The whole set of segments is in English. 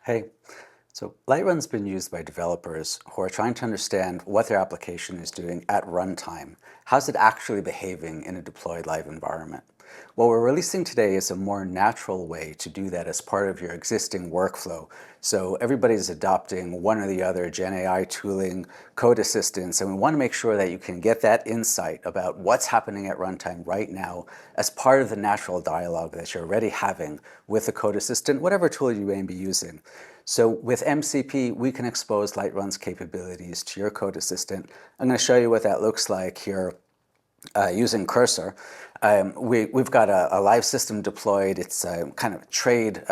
Hey, so Lightrun's been used by developers who are trying to understand what their application is doing at runtime. How's it actually behaving in a deployed live environment? What we're releasing today is a more natural way to do that as part of your existing workflow. So everybody's adopting one or the other Gen AI tooling, code assistance, and we want to make sure that you can get that insight about what's happening at runtime right now as part of the natural dialogue that you're already having with the code assistant, whatever tool you may be using. So with MCP, we can expose Lightrun's capabilities to your code assistant. I'm going to show you what that looks like here using Cursor. We've got a live system deployed. It's a kind of trade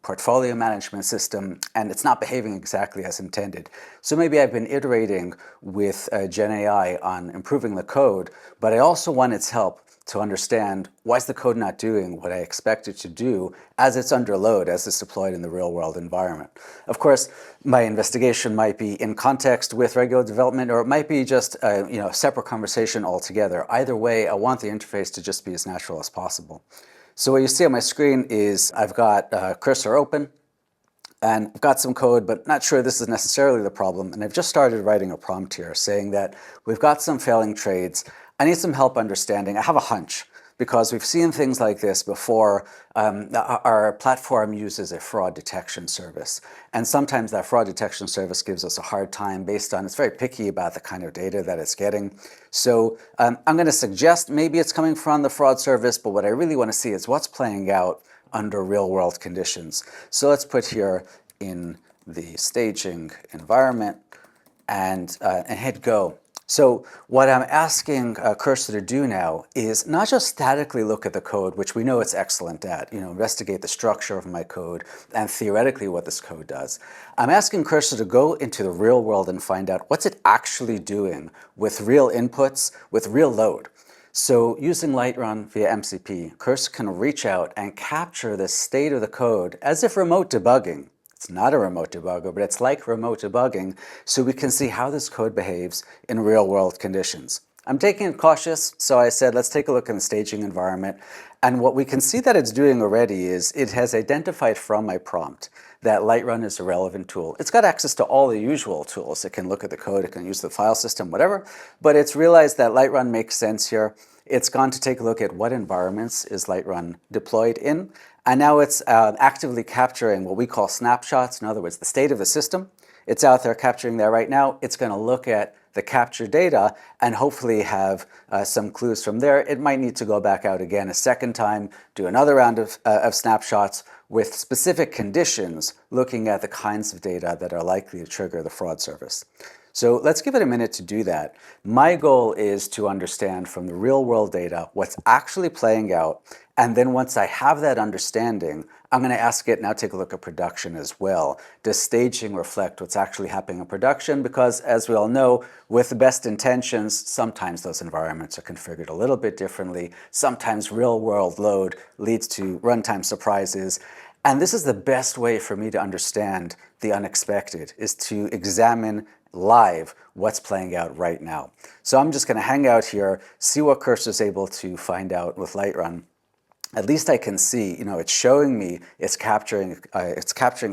portfolio management system, and it's not behaving exactly as intended. So maybe I've been iterating with Gen AI on improving the code, but I also want its help to understand why is the code not doing what I expect it to do as it's under load, as it's deployed in the real-world environment. Of course, my investigation might be in context with regular development, or it might be just a separate conversation altogether. Either way, I want the interface to just be as natural as possible. So what you see on my screen is I've got Cursor open, and I've got some code, but not sure this is necessarily the problem. And I've just started writing a prompt here saying that we've got some failing trades. I need some help understanding. I have a hunch because we've seen things like this before. Our platform uses a fraud detection service. And sometimes that fraud detection service gives us a hard time based on, it's very picky about the kind of data that it's getting. So I'm going to suggest maybe it's coming from the fraud service, but what I really want to see is what's playing out under real-world conditions. So let's put here in the staging environment and hit go. So what I'm asking Cursor to do now is not just statically look at the code, which we know it's excellent at, investigate the structure of my code and theoretically what this code does. I'm asking Cursor to go into the real world and find out what's it actually doing with real inputs, with real load. So using Lightrun via MCP, Cursor can reach out and capture the state of the code as if remote debugging. It's not a remote debugger, but it's like remote debugging, so we can see how this code behaves in real-world conditions. I'm taking it cautious, so I said let's take a look in the staging environment. And what we can see that it's doing already is it has identified from my prompt that Lightrun is a relevant tool. It's got access to all the usual tools. It can look at the code, it can use the file system, whatever, but it's realized that Lightrun makes sense here. It's gone to take a look at what environments is Lightrun deployed in, and now it's actively capturing what we call snapshots, in other words, the state of the system. It's out there capturing that right now. It's going to look at the capture data and hopefully have some clues from there. It might need to go back out again a second time, do another round of snapshots with specific conditions, looking at the kinds of data that are likely to trigger the fraud service. So let's give it a minute to do that. My goal is to understand from the real-world data what's actually playing out, and then once I have that understanding, I'm going to ask it, now take a look at production as well. Does staging reflect what's actually happening in production? Because as we all know, with the best intentions, sometimes those environments are configured a little bit differently. Sometimes real-world load leads to runtime surprises. And this is the best way for me to understand the unexpected, is to examine live what's playing out right now. So I'm just going to hang out here, see what Cursor is able to find out with Lightrun. At least I can see, it's showing me, it's capturing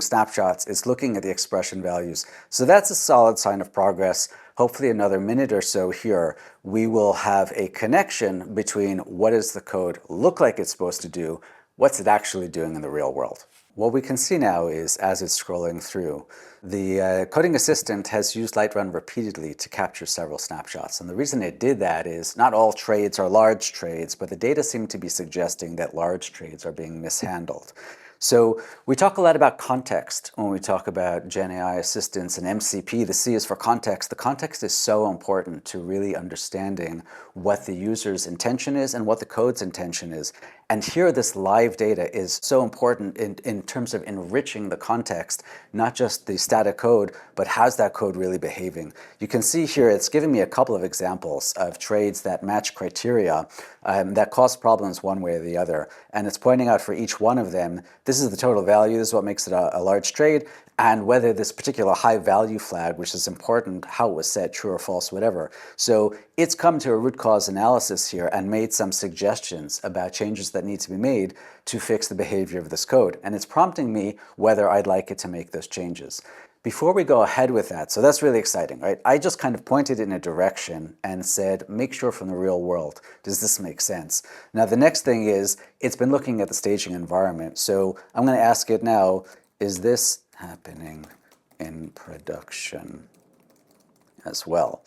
snapshots, it's looking at the expression values. So that's a solid sign of progress. Hopefully another minute or so here, we will have a connection between what does the code look like it's supposed to do, what's it actually doing in the real world. What we can see now is, as it's scrolling through, the coding assistant has used Lightrun repeatedly to capture several snapshots. And the reason it did that is not all trades are large trades, but the data seem to be suggesting that large trades are being mishandled. So we talk a lot about context when we talk about Gen AI assistance and MCP. The C is for context. The context is so important to really understanding what the user's intention is and what the code's intention is. And here, this live data is so important in terms of enriching the context, not just the static code, but how's that code really behaving. You can see here, it's giving me a couple of examples of trades that match criteria that cause problems one way or the other. And it's pointing out for each one of them, this is the total value, this is what makes it a large trade, and whether this particular high value flag, which is important, how it was set, true or false, whatever. So it's come to a root cause analysis here and made some suggestions about changes that that need to be made to fix the behavior of this code. And it's prompting me whether I'd like it to make those changes. Before we go ahead with that, so that's really exciting, right? I just kind of pointed in a direction and said, make sure from the real world, does this make sense? Now, the next thing is, it's been looking at the staging environment. So I'm going to ask it now, is this happening in production as well?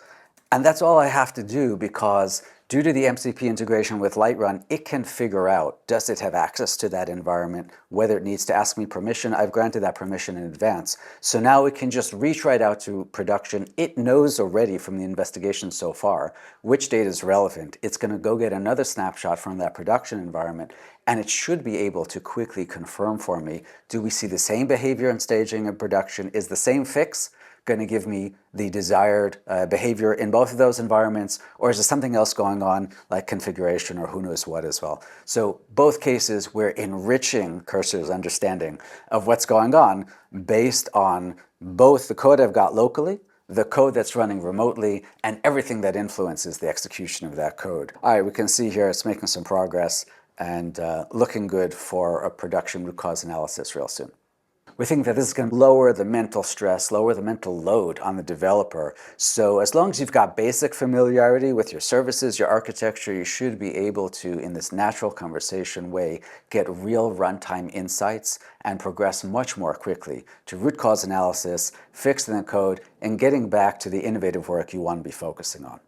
And that's all I have to do, because due to the MCP integration with Lightrun, it can figure out, does it have access to that environment, whether it needs to ask me permission. I've granted that permission in advance. So now it can just reach right out to production. It knows already from the investigation so far which data is relevant. It's going to go get another snapshot from that production environment, and it should be able to quickly confirm for me, do we see the same behavior in staging and production? Is the same fix going to give me the desired behavior in both of those environments, or is there something else going on like configuration or who knows what as well? So both cases, we're enriching Cursor's understanding of what's going on based on both the code I've got locally, the code that's running remotely, and everything that influences the execution of that code. All right, we can see here it's making some progress and looking good for a production root cause analysis real soon. We think that this is going to lower the mental stress, lower the mental load on the developer. So as long as you've got basic familiarity with your services, your architecture, you should be able to, in this natural conversation way, get real runtime insights and progress much more quickly to root cause analysis, fixing the code, and getting back to the innovative work you want to be focusing on.